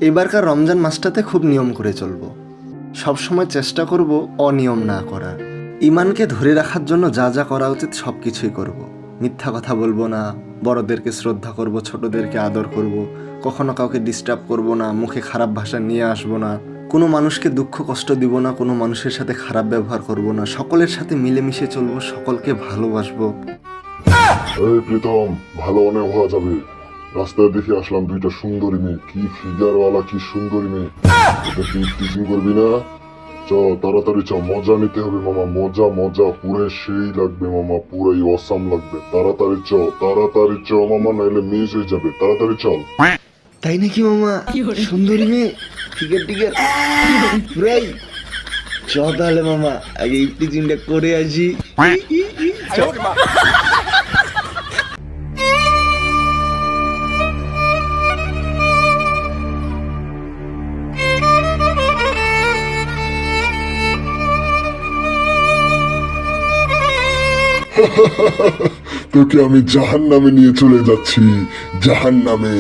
এবারকার রমজান মাসটাতে খুব নিয়ম করে চলবো। সবসময় চেষ্টা করব অনিয়ম না করার। ইমানকে ধরে রাখার জন্য যা যা করা উচিত সব কিছুই করব। মিথ্যা কথা বলবো না, বড়দেরকে শ্রদ্ধা করব, ছোটদেরকে আদর করব, কখনো কাউকে ডিস্টার্ব করব না, মুখে খারাপ ভাষা নিয়ে আসবো না, কোনো মানুষকে দুঃখ কষ্ট দিব না, কোনো মানুষের সাথে খারাপ ব্যবহার করব না, সকলের সাথে মিলেমিশে চলবো, সকলকে ভালোবাসবো। এই প্রীতম, ভালো অনেক হওয়া যাবে। রাস্তায় দেখে আসলাম দুইটা সুন্দরী মেয়ে, কি ফিগারওয়ালা, কি সুন্দরী মেয়ে। এটা কি টিচিং করবি না? চ তাড়াতাড়ি চ, মজা নিতে হবে মামা, মজা মজা পুরো সেই লাগবে মামা, পুরাই অসাম লাগবে। তাড়াতাড়ি চ মামা, নাইলে মিস হয়ে যাবে। তাড়াতাড়ি চল। তাই নাকি মামা? সুন্দরী মেয়ে, ফিগার টিগার পুরাই। চ তাহলে মামা, আগে এই টিচিংটা করে আসি। তোকে আমি জাহান্নামে নিয়ে চলে যাচ্ছি, জাহান্নামে।